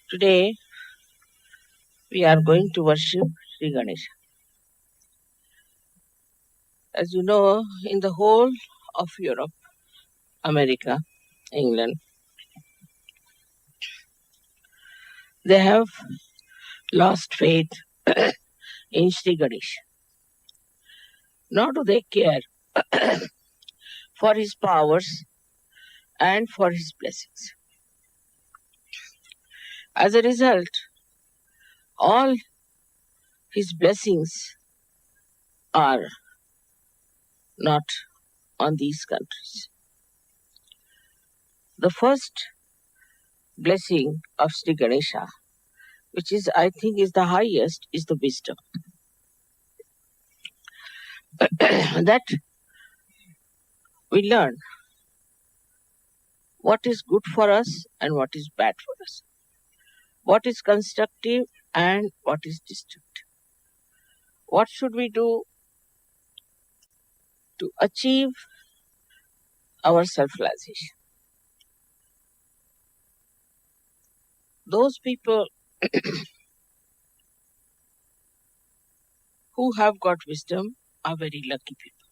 Today we are going to worship Sri Ganesha. As you know, in the whole of Europe, America, England, they have lost faith in Sri Ganesha. Nor do they care for his powers and for his blessings. As a result, all his blessings are not on these countries. The first blessing of Sri Ganesha, which is, I think, is the highest, is the wisdom. That we learn what is good for us and what is bad for us, what is constructive and what is destructive. What should we do to achieve our self-realization? Those people who have got wisdom are very lucky people.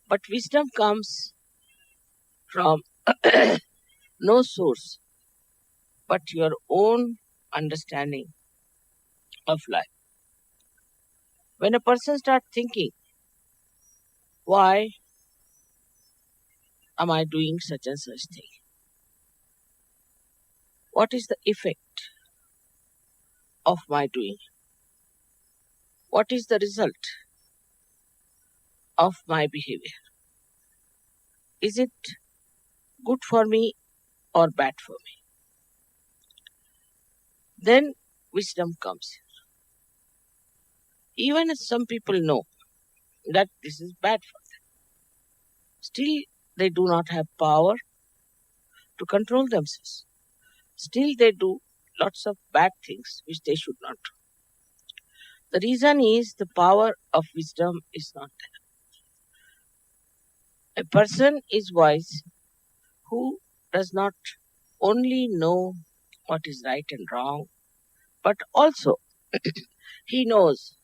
But wisdom comes from no source but your own understanding of life. When a person starts thinking, why am I doing such and such thing? What is the effect of my doing? What is the result of my behavior? Is it good for me or bad for me? Then wisdom comes. Even if some people know that this is bad for them, still they do not have power to control themselves. Still they do lots of bad things which they should not do. The reason is the power of wisdom is not there. A person is wise who does not only know what is right and wrong, but also he knows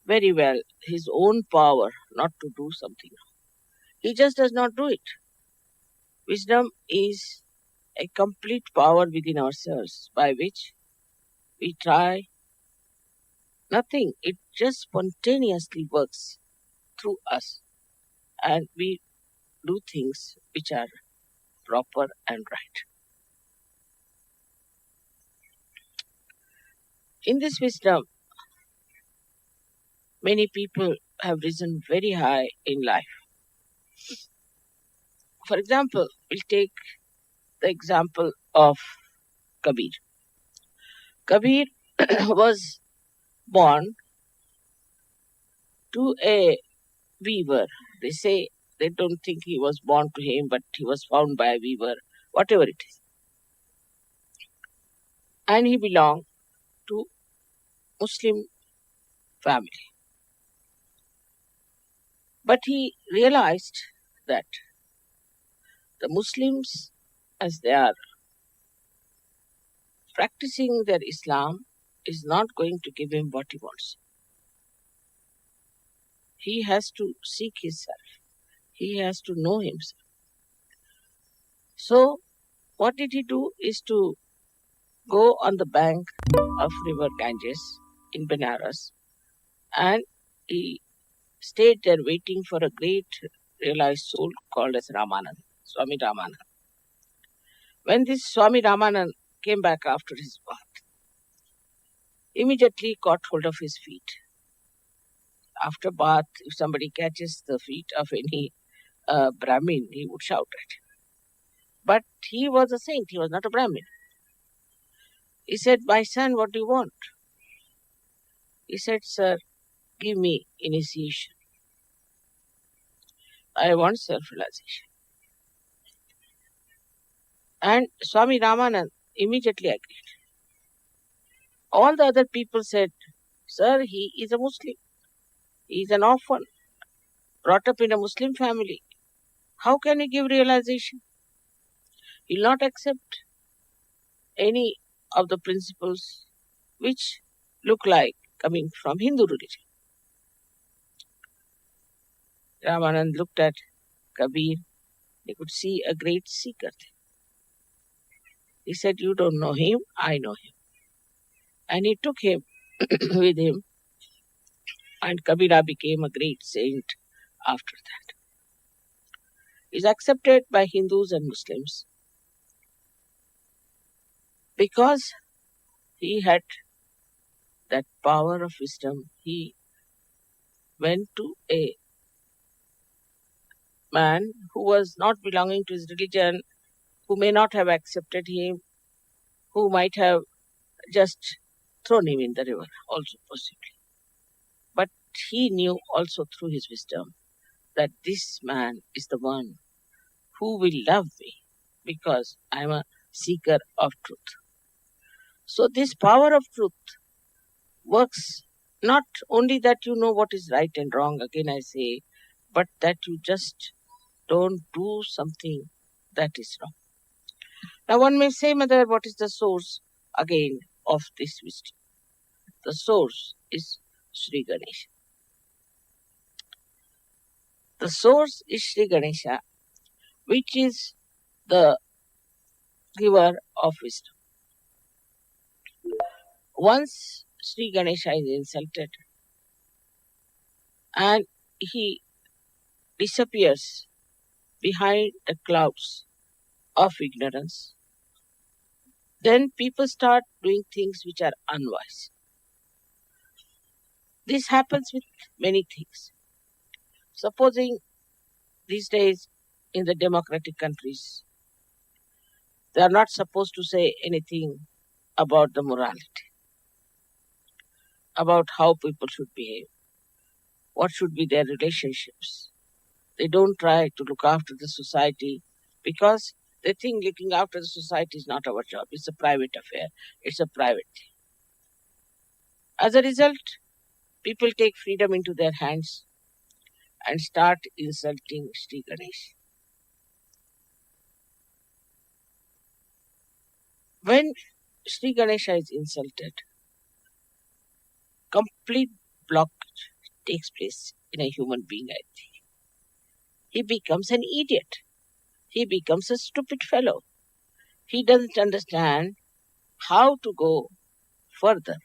very well his own power not to do something. He just does not do it. Wisdom is a complete power within ourselves by which we try nothing. It just spontaneously works through us and we do things which are proper and right. In this wisdom, many people have risen very high in life. For example, we'll take the example of Kabir. Kabir was born to a weaver. They say they don't think he was born to him, but he was found by a weaver, whatever it is. And he belonged to Muslim family. But he realized that the Muslims, as they are practicing their Islam, is not going to give him what he wants. He has to seek himself. He has to know himself. So, what did he do is to go on the bank of river Ganges in Benares, and he stayed there waiting for a great realized soul called as Ramanand, Swami Ramanand. When this Swami Ramanand came back after his bath, immediately caught hold of his feet. After bath, if somebody catches the feet of any Brahmin, he would shout at him. But he was a saint, he was not a Brahmin. He said, "My son, what do you want?" He said, "Sir, give me initiation. I want self-realization." And Swami Ramanand immediately agreed. All the other people said, "Sir, he is a Muslim. He is an orphan, brought up in a Muslim family. How can he give realization? He will not accept any of the principles which look like coming from Hindu religion. Ramanand looked at Kabir. He could see a great seeker. He said, "You don't know him, I know him." And he took him with him, and Kabira became a great saint after that. He is accepted by Hindus and Muslims because he had that power of wisdom. He went to a man who was not belonging to his religion, who may not have accepted him, who might have just thrown him in the river, also possibly. But he knew also through his wisdom that this man is the one who will love me because I am a seeker of truth. So this power of truth works not only that you know what is right and wrong, again I say, but that you just don't do something that is wrong. Now one may say, Mother, what is the source again of this wisdom? The source is Sri Ganesha. The source is Sri Ganesha, which is the giver of wisdom. Once Sri Ganesha is insulted and he disappears behind the clouds of ignorance, then people start doing things which are unwise. This happens with many things. Supposing these days in the democratic countries, they are not supposed to say anything about the morality, about how people should behave, what should be their relationships. They don't try to look after the society because they think looking after the society is not our job. It's a private affair. It's a private thing. As a result, people take freedom into their hands and start insulting Sri Ganesh. When Sri Ganesha is insulted, complete block takes place in a human being, I think. He becomes an idiot. He becomes a stupid fellow. He doesn't understand how to go further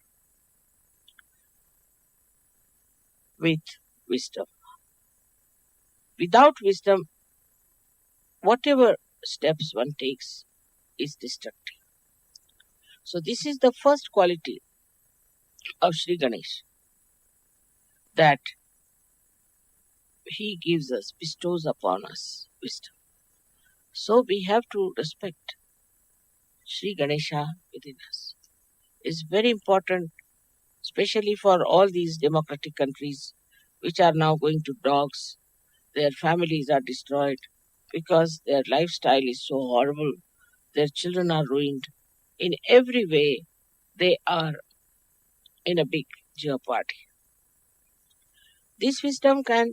with wisdom. Without wisdom, whatever steps one takes is destructive. So this is the first quality of Sri Ganesh, that he gives us, bestows upon us wisdom. So we have to respect Sri Ganesha within us. It's very important, especially for all these democratic countries which are now going to dogs. Their families are destroyed because their lifestyle is so horrible. Their children are ruined. In every way, they are in a big jeopardy. This wisdom can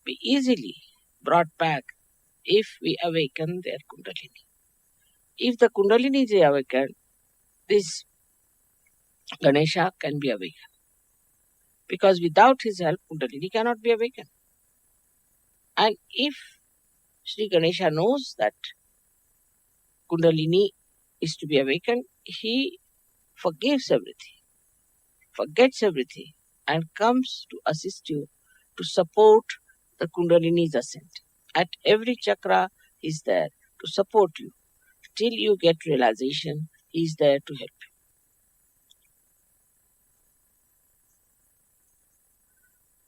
be easily brought back if we awaken their Kundalini. If the Kundalini is awakened, this Ganesha can be awakened. Because without his help, Kundalini cannot be awakened. And if Sri Ganesha knows that Kundalini is to be awakened, he forgives everything, forgets everything, and comes to assist you to support the Kundalini's ascent. At every chakra, he is there to support you. Till you get realization, he is there to help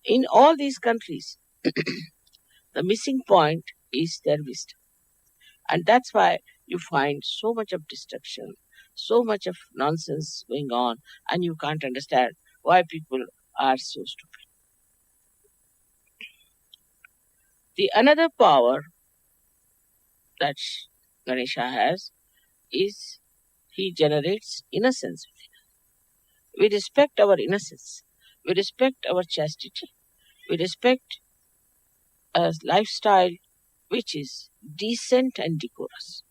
you. In all these countries, the missing point is their wisdom. And that's why you find so much of destruction, so much of nonsense going on, and you can't understand why people are so stupid. The another power that Ganesha has is he generates innocence within us. We respect our innocence. We respect our chastity. We respect a lifestyle which is decent and decorous.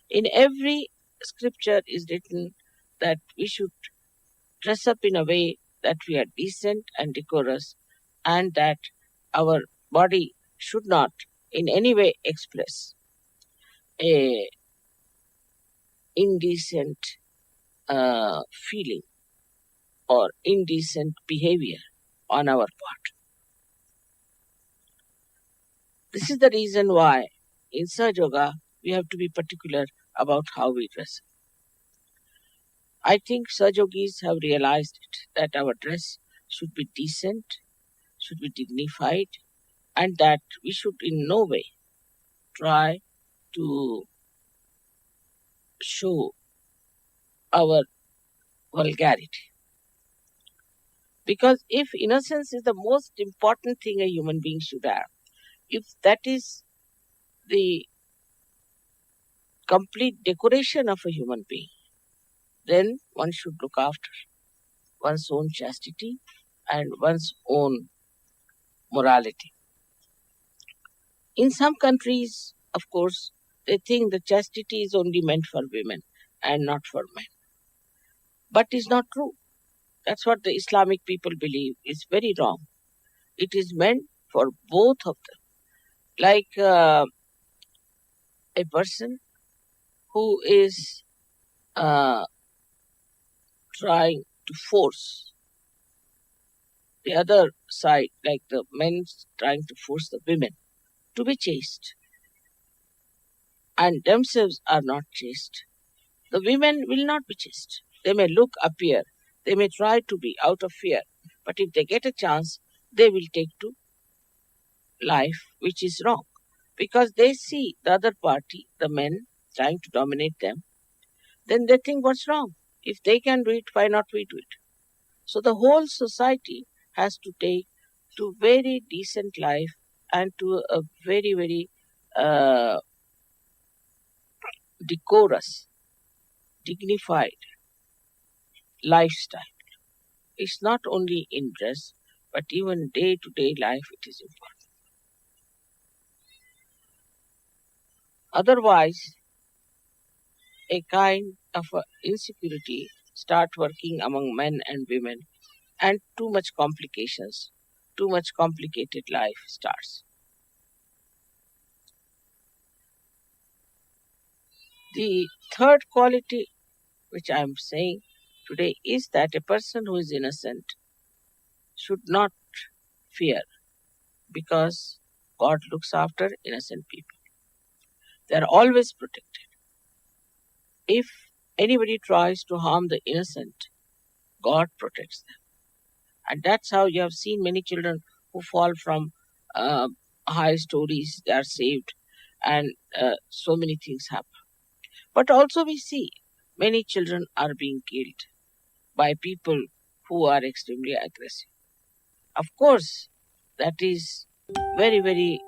In every scripture is written that we should dress up in a way that we are decent and decorous, and that our body should not in any way express a indecent feeling or indecent behavior on our part. This is the reason why in Sahaja Yoga we have to be particular about how we dress. I think Sahaja Yogis have realized it, that our dress should be decent, should be dignified, and that we should in no way try to show our vulgarity. Because if innocence is the most important thing a human being should have, if that is the complete decoration of a human being, then one should look after one's own chastity and one's own morality. In some countries, of course, they think the chastity is only meant for women and not for men. But it's not true. That's what the Islamic people believe. It's very wrong. It is meant for both of them. Like a person who is trying to force the other side, like the men trying to force the women to be chaste, and themselves are not chaste, the women will not be chaste. They may appear, they may try to be out of fear, but if they get a chance, they will take to life which is wrong. Because they see the other party, the men, trying to dominate them, then they think, what's wrong? If they can do it, why not we do it? So the whole society has to take to very decent life and to a very, very decorous, dignified lifestyle. It's not only in dress, but even day-to-day life it is important. Otherwise, a kind of insecurity start working among men and women, and too much complications, too much complicated life starts. The third quality which I am saying today is that a person who is innocent should not fear, because God looks after innocent people. They are always protected. If anybody tries to harm the innocent, God protects them. And that's how you have seen many children who fall from high stories, they are saved, and so many things happen. But also we see many children are being killed by people who are extremely aggressive. Of course, that is very, very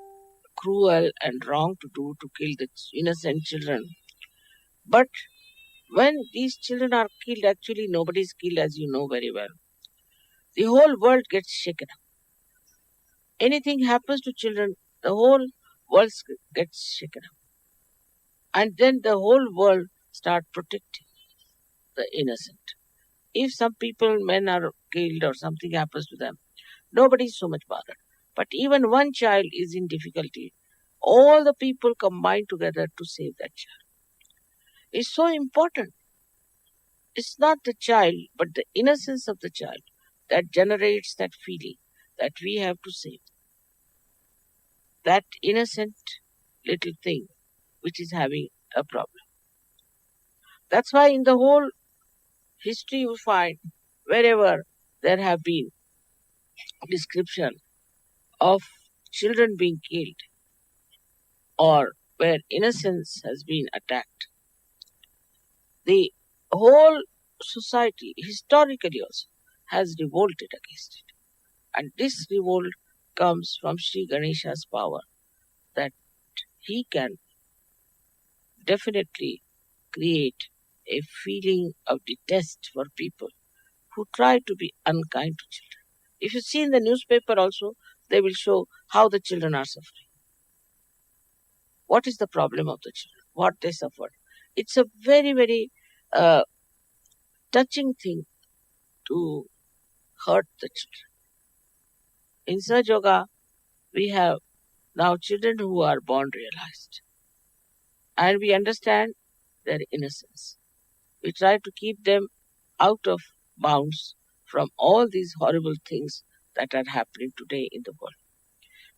cruel and wrong to do, to kill the innocent children. But when these children are killed, actually nobody is killed, as you know very well. The whole world gets shaken up. Anything happens to children, the whole world gets shaken up. And then the whole world start protecting the innocent. If some people, men are killed or something happens to them, nobody is so much bothered. But even one child is in difficulty, all the people combine together to save that child. It's so important. It's not the child, but the innocence of the child that generates that feeling that we have to save that innocent little thing which is having a problem. That's why in the whole history you find, wherever there have been description of children being killed or where innocence has been attacked, the whole society historically also has revolted against it. And this revolt comes from Sri Ganesha's power, that he can definitely create a feeling of detest for people who try to be unkind to children. If you see in the newspaper also, they will show how the children are suffering. What is the problem of the children? What they suffered? It's a very, very uh, touching thing to hurt the children. In Sahaja Yoga, we have now children who are born realized, and we understand their innocence. We try to keep them out of bounds from all these horrible things that are happening today in the world.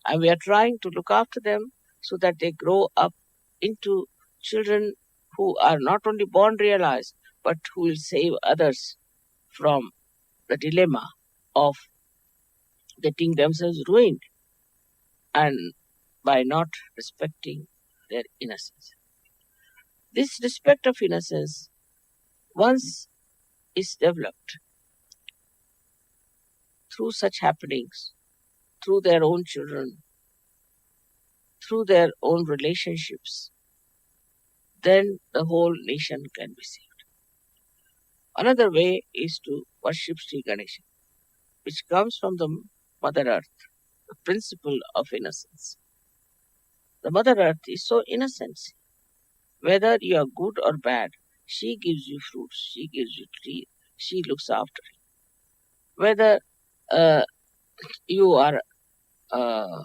And we are trying to look after them so that they grow up into children who are not only born realized, but who will save others from the dilemma of getting themselves ruined and by not respecting their innocence. This respect of innocence, once is developed through such happenings, through their own children, through their own relationships, then the whole nation can be saved. Another way is to worship Sri Ganesha, which comes from the Mother Earth, the principle of innocence. The Mother Earth is so innocent. Whether you are good or bad, she gives you fruits, she gives you trees, she looks after you. Whether uh, you are uh,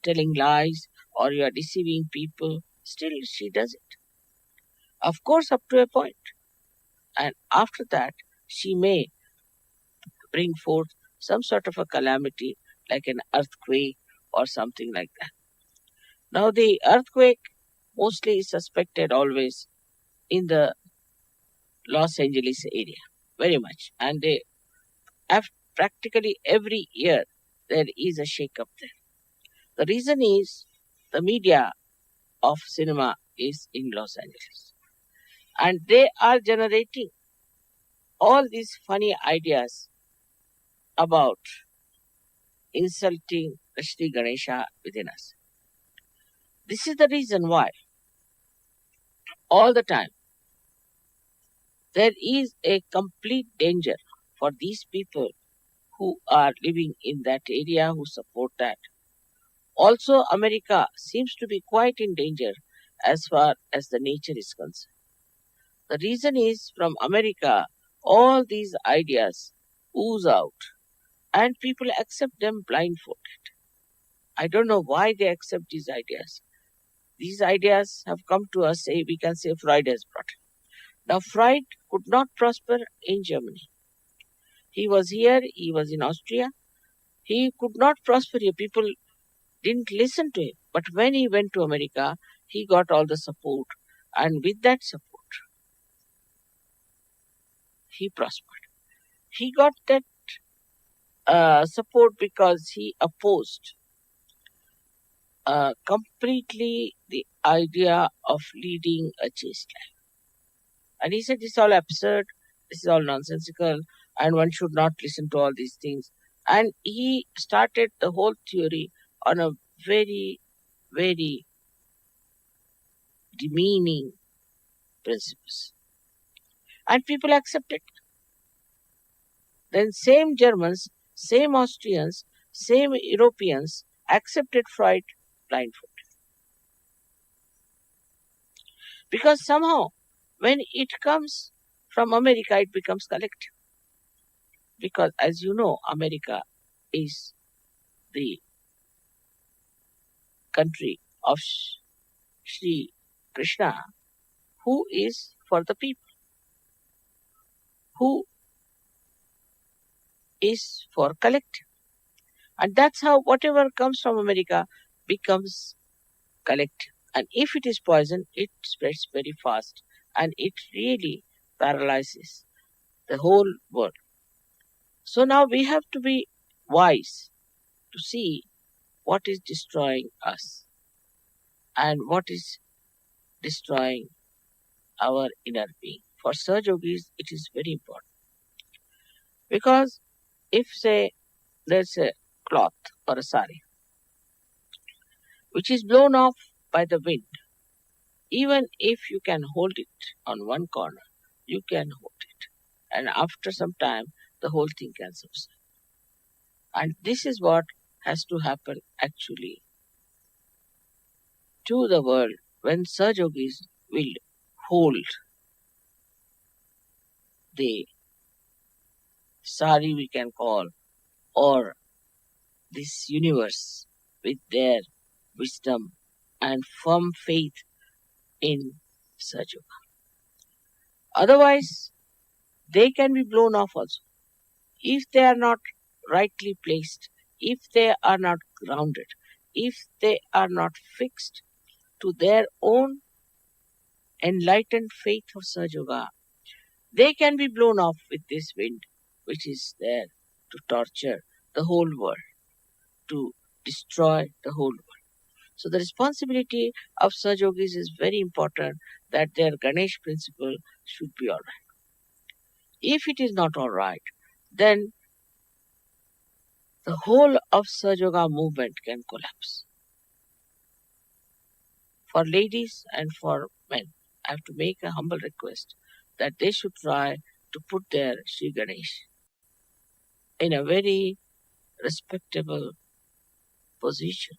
telling lies or you are deceiving people, still she does it. Of course, up to a point. And after that, she may bring forth some sort of a calamity like an earthquake or something like that. Now, the earthquake mostly is suspected always in the Los Angeles area, very much. And they have practically every year there is a shake-up there. The reason is the media of cinema is in Los Angeles. And they are generating all these funny ideas about insulting the Sri Ganesha within us. This is the reason why all the time there is a complete danger for these people who are living in that area who support that. Also, America seems to be quite in danger as far as the nature is concerned. The reason is from America, all these ideas ooze out and people accept them blindfolded. I don't know why they accept these ideas. These ideas have come to us, say, we can say Freud has brought it. Now, Freud could not prosper in Germany. He was here, he was in Austria. He could not prosper here. People didn't listen to him. But when he went to America, he got all the support. And with that support, he prospered. He got that support because he opposed completely the idea of leading a chaste life. And he said, this is all absurd, this is all nonsensical, and one should not listen to all these things. And he started the whole theory on a very, very demeaning principles. And people accepted. Then same Germans, same Austrians, same Europeans accepted Freud blindfolded. Because somehow, when it comes from America, it becomes collective. Because as you know, America is the country of Sri Krishna, who is for the people, who is for collective. And that's how whatever comes from America becomes collective. And if it is poison, it spreads very fast and it really paralyzes the whole world. So now we have to be wise to see what is destroying us and what is destroying our inner being. For Sahaja Yogis, it is very important. Because if, say, there's a cloth or a sari which is blown off by the wind, even if you can hold it on one corner, you can hold it. And after some time, the whole thing can subside. And this is what has to happen actually to the world when Sahaja Yogis will hold the sari, we can call, or this universe with their wisdom and firm faith in Sahaja Yoga. Otherwise, they can be blown off also. If they are not rightly placed, if they are not grounded, if they are not fixed to their own enlightened faith of Sahaja Yoga, they can be blown off with this wind which is there to torture the whole world, to destroy the whole world. So the responsibility of Sahaja Yogis is very important, that their Ganesh principle should be alright. If it is not alright, then the whole of Sahaja Yoga movement can collapse. For ladies and for men, I have to make a humble request that they should try to put their Sri Ganesh in a very respectable position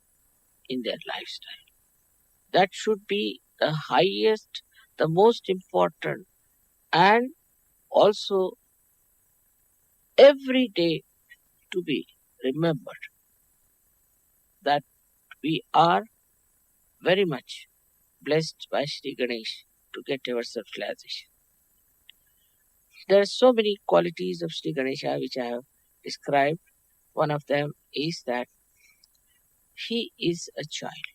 in their lifestyle. That should be the highest, the most important, and also every day to be remembered that we are very much blessed by Sri Ganesh to get our self-realization. There are so many qualities of Sri Ganesha which I have described. One of them is that he is a child.